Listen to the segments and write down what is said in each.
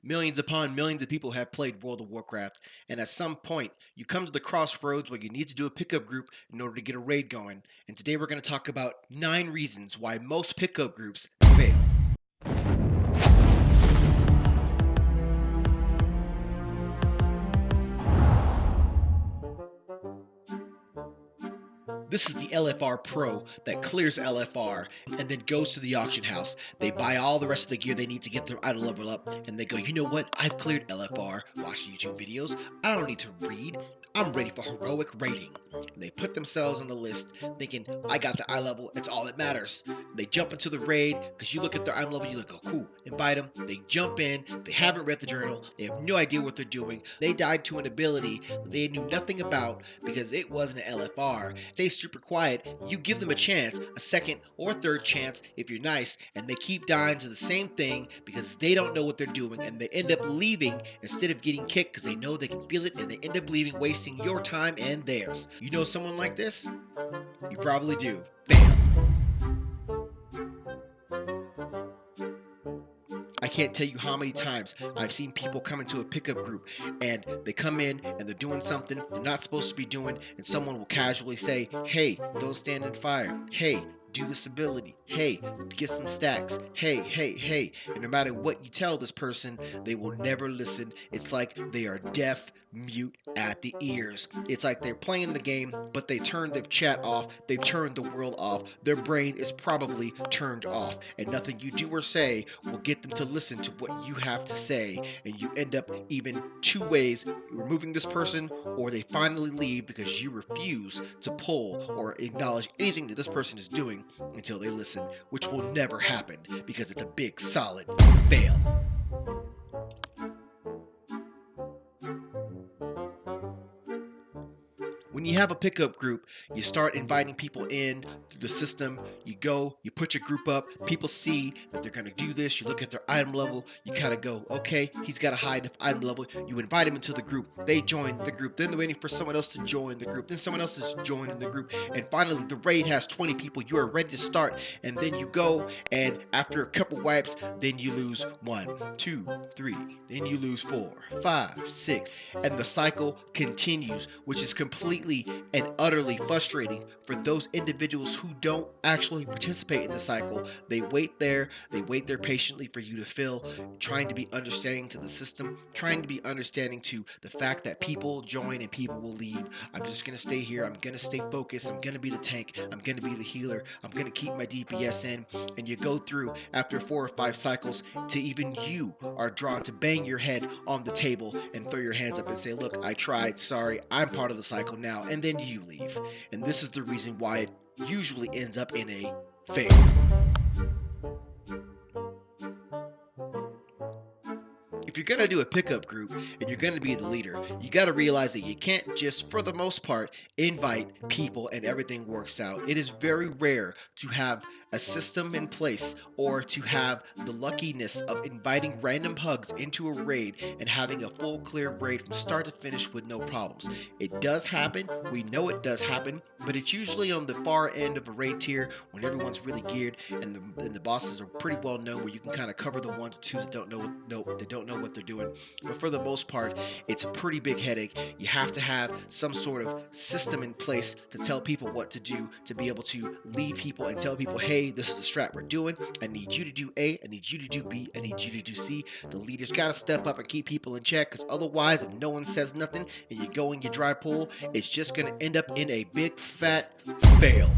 Millions upon millions of people have played World of Warcraft, and at some point, you come to the crossroads where you need to do a pickup group in order to get a raid going. And today we're going to talk about 9 reasons why most pickup groups fail. This is the LFR Pro that clears LFR and then goes to the auction house. They buy all the rest of the gear they need to get their idle level up, and they go, you know what? I've cleared LFR, watched YouTube videos. I don't need to read. I'm ready for heroic raiding. And they put themselves on the list thinking, I got the eye level, it's all that matters. They jump into the raid because you look at their eye level, you look, oh cool, invite them. They jump in, they haven't read the journal, they have no idea what they're doing. They died to an ability that they knew nothing about because it wasn't an LFR. Stay super quiet, you give them a chance, a second or third chance if you're nice, and they keep dying to the same thing because they don't know what they're doing, and they end up leaving instead of getting kicked because they know they can feel it, and they end up leaving, wasting your time and theirs. You know someone like this? You probably do. Fail. I can't tell you how many times I've seen people come into a pickup group and they come in and they're doing something they're not supposed to be doing, and someone will casually say, hey, don't stand in fire. Hey, do this ability. Hey, get some stacks. Hey. And no matter what you tell this person, they will never listen. It's like they are deaf, mute at the ears. It's like they're playing the game, but they turned their chat off. They've turned the world off. Their brain is probably turned off. And nothing you do or say will get them to listen to what you have to say. And you end up even two ways: removing this person, or they finally leave because you refuse to pull or acknowledge anything that this person is doing until they listen, which will never happen because it's a big solid fail. When you have a pickup group, you start inviting people in through the system. You go, you put your group up, people see that they're going to do this. You look at their item level, you kind of go, okay, he's got a high enough item level. You invite him into the group, they join the group, then they're waiting for someone else to join the group, then someone else is joining the group, and finally the raid has 20 people. You are ready to start, and then you go, and after a couple wipes, then you lose 1, 2, 3, then you lose 4, 5, 6, and the cycle continues, which is completely and utterly frustrating for those individuals who don't actually participate in the cycle. They wait there patiently for you to fill, trying to be understanding to the system, trying to be understanding to the fact that people join and people will leave. I'm just going to stay here, I'm going to stay focused, I'm going to be the tank, I'm going to be the healer, I'm going to keep my DPS in, and you go through after 4 or 5 cycles to even you are drawn to bang your head on the table and throw your hands up and say, look, I tried, sorry, I'm part of the cycle now, and then you leave. And this is the reason why it usually ends up in a fail. If you're going to do a pickup group and you're going to be the leader, you got to realize that you can't just, for the most part, invite people and everything works out. It is very rare to have a system in place or to have the luckiness of inviting random pugs into a raid and having a full clear raid from start to finish with no problems. It does happen, we know it does happen, but it's usually on the far end of a raid tier when everyone's really geared and the bosses are pretty well known, where you can kind of cover the 1 to 2s that don't know what they're doing. But for the most part, it's a pretty big headache. You have to have some sort of system in place to tell people what to do, to be able to lead people and tell people, hey, this is the strat we're doing. I need you to do A, I need you to do B, I need you to do C. The leaders got to step up and keep people in check, because otherwise, if no one says nothing and you go and you dry pull, it's just going to end up in a big fat fail.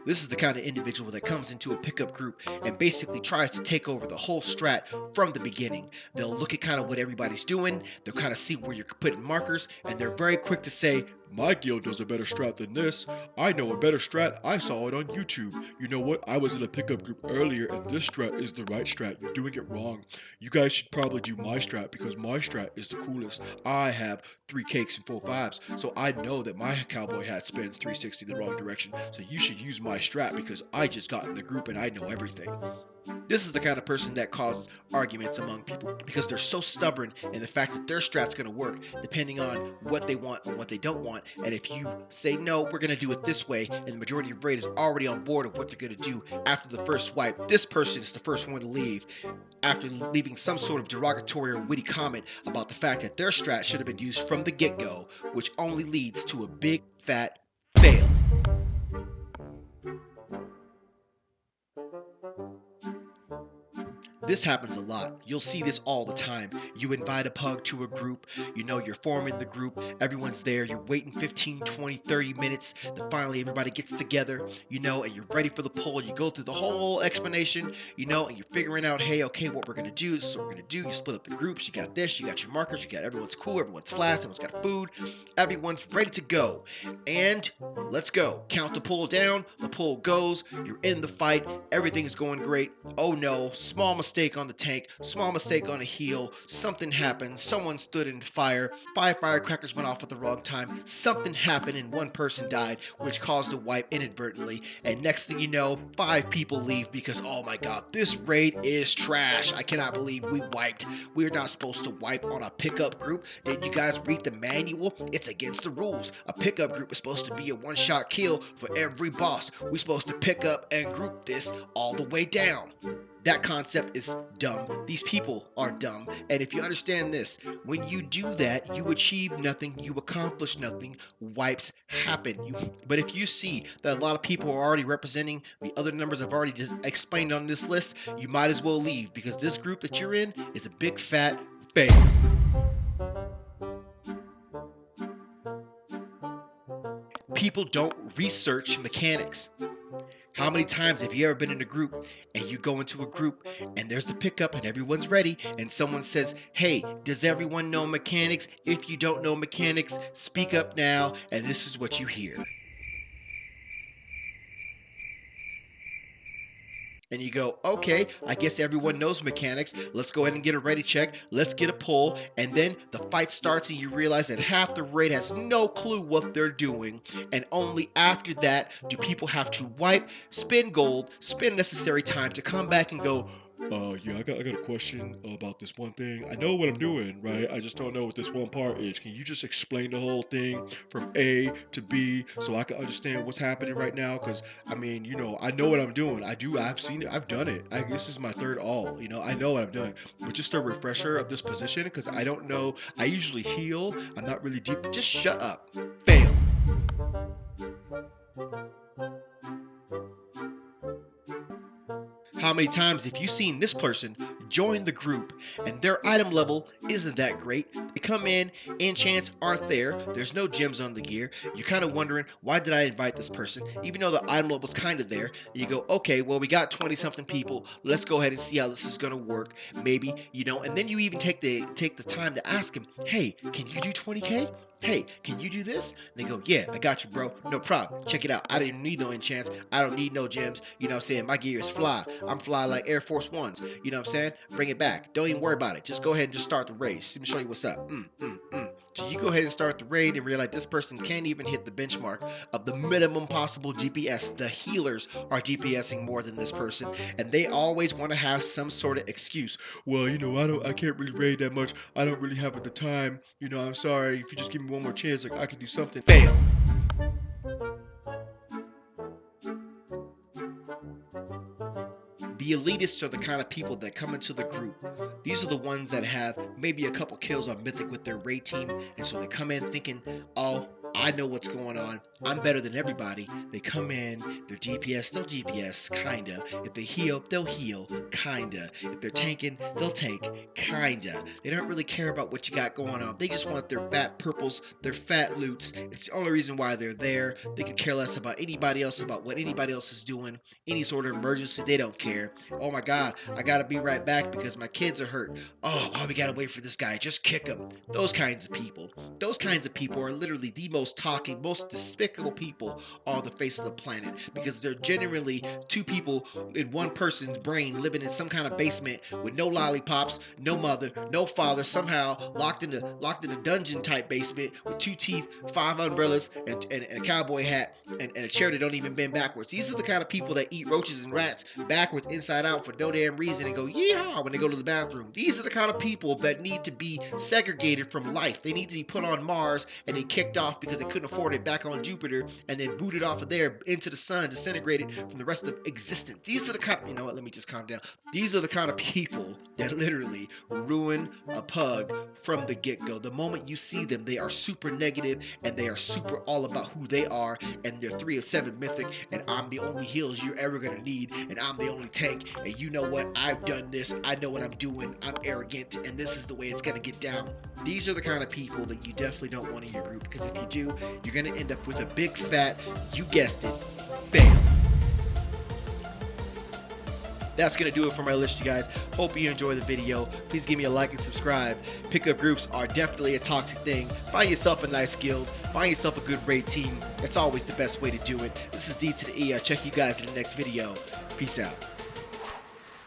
This is the kind of individual that comes into a pickup group and basically tries to take over the whole strat from the beginning. They'll look at kind of what everybody's doing, they'll kind of see where you're putting markers, and they're very quick to say, my guild does a better strat than this. I know a better strat. I saw it on YouTube. You know what? I was in a pickup group earlier, and this strat is the right strat. You're doing it wrong. You guys should probably do my strat because my strat is the coolest. I have 3 cakes and 4 5s, so I know that my cowboy hat spins 360 the wrong direction. So you should use my strat because I just got in the group and I know everything. This is the kind of person that causes arguments among people because they're so stubborn in the fact that their strat's going to work depending on what they want and what they don't want. And if you say, no, we're going to do it this way, and the majority of raid is already on board of what they're going to do after the first swipe, this person is the first one to leave after leaving some sort of derogatory or witty comment about the fact that their strat should have been used from the get-go, which only leads to a big fat fail. This happens a lot. You'll see this all the time. You invite a pug to a group, you're forming the group, everyone's there, you're waiting 15, 20, 30 minutes, then finally everybody gets together, and you're ready for the pull. You go through the whole explanation, and you're figuring out, hey, okay, what we're going to do, this is what we're going to do. You split up the groups, you got this, you got your markers, everyone's cool, everyone's flashed, everyone's got food, everyone's ready to go. And let's go. Count the pull down, the pull goes, you're in the fight, everything's going great. Oh no, small mistake on the tank, small mistake on a heal, something happened, someone stood in fire, 5 firecrackers went off at the wrong time, something happened and one person died, which caused a wipe inadvertently, and next thing you know, 5 people leave because, oh my god, this raid is trash. I cannot believe we wiped. We're not supposed to wipe on a pickup group. Did you guys read the manual? It's against the rules. A pickup group is supposed to be a one-shot kill for every boss. We're supposed to pick up and group this all the way down. That concept is dumb. These people are dumb. And if you understand this, when you do that, you achieve nothing, you accomplish nothing, wipes happen. But if you see that a lot of people are already representing the other numbers I've already explained on this list, you might as well leave because this group that you're in is a big fat fail. People don't research mechanics. How many times have you ever been in a group and you go into a group and there's the pickup and everyone's ready and someone says, hey, does everyone know mechanics? If you don't know mechanics, speak up now, and this is what you hear. And you go, okay, I guess everyone knows mechanics. Let's go ahead and get a ready check. Let's get a pull. And then the fight starts and you realize that half the raid has no clue what they're doing. And only after that do people have to wipe, spend gold, spend necessary time to come back and go, yeah, I got a question about this one thing. I know what I'm doing, right? I just don't know what this one part is. Can you just explain the whole thing from A to B so I can understand what's happening right now? Because, I know what I'm doing. I've seen it. I've done it. This is my third all. I know what I'm doing. But just a refresher of this position because I don't know. I usually heal. I'm not really deep. Just shut up. Fail. How many times have you seen this person join the group and their item level isn't that great? They come in, enchants aren't there, there's no gems on the gear. You're kind of wondering, why did I invite this person? Even though the item level's kind of there, you go, okay, well, we got 20 something people. Let's go ahead and see how this is going to work. Maybe, and then you even take the time to ask him, hey, can you do 20K? Hey, can you do this? They go, yeah, I got you, bro. No problem. Check it out. I didn't need no enchants. I don't need no gems. You know what I'm saying? My gear is fly. I'm fly like Air Force Ones. You know what I'm saying? Bring it back. Don't even worry about it. Just go ahead and just start the race. Let me show you what's up. So you go ahead and start the raid and realize this person can't even hit the benchmark of the minimum possible DPS. The healers are DPSing more than this person, and they always want to have some sort of excuse. Well, I can't really raid that much. I don't really have the time. I'm sorry. If you just give me one more chance, I can do something. Fail. The elitists are the kind of people that come into the group. These are the ones that have maybe a couple kills on Mythic with their raid team, and so they come in thinking, oh, I know what's going on. I'm better than everybody. They come in, they're DPS, they'll DPS, kinda. If they heal, they'll heal, kinda. If they're tanking, they'll tank, kinda. They don't really care about what you got going on. They just want their fat purples, their fat loots. It's the only reason why they're there. They could care less about anybody else, about what anybody else is doing. Any sort of emergency, they don't care. Oh my god, I gotta be right back because my kids are hurt. Oh, we gotta wait for this guy. Just kick him. Those kinds of people. Those kinds of people are literally the most most toxic, most despicable people on the face of the planet, because they're genuinely two people in one person's brain living in some kind of basement with no lollipops, no mother, no father, somehow locked in a dungeon type basement with 2 teeth, 5 umbrellas, and a cowboy hat, and a chair that don't even bend backwards. These are the kind of people that eat roaches and rats backwards, inside out, for no damn reason, and go yeehaw when they go to the bathroom. These are the kind of people that need to be segregated from life. They need to be put on Mars and they kicked off because they couldn't afford it, back on Jupiter, and then booted off of there into the sun, disintegrated from the rest of existence. These are the kind of, you know what, let me just calm down. These are the kind of people that literally ruin a pug from the get-go. The moment you see them, they are super negative, and they are super all about who they are, and they're 3 of 7 mythic, and I'm the only heals you're ever gonna need, and I'm the only tank, and you know what, I've done this, I know what I'm doing, I'm arrogant, and this is the way it's gonna get down. These are the kind of people that you definitely don't want in your group, because if you do, you're gonna end up with a big fat, you guessed it, fail. That's going to do it for my list, you guys. Hope you enjoy the video. Please give me a like and subscribe. Pickup groups are definitely a toxic thing. Find yourself a nice guild. Find yourself a good raid team. That's always the best way to do it. This is D to the E. I'll check you guys in the next video. Peace out.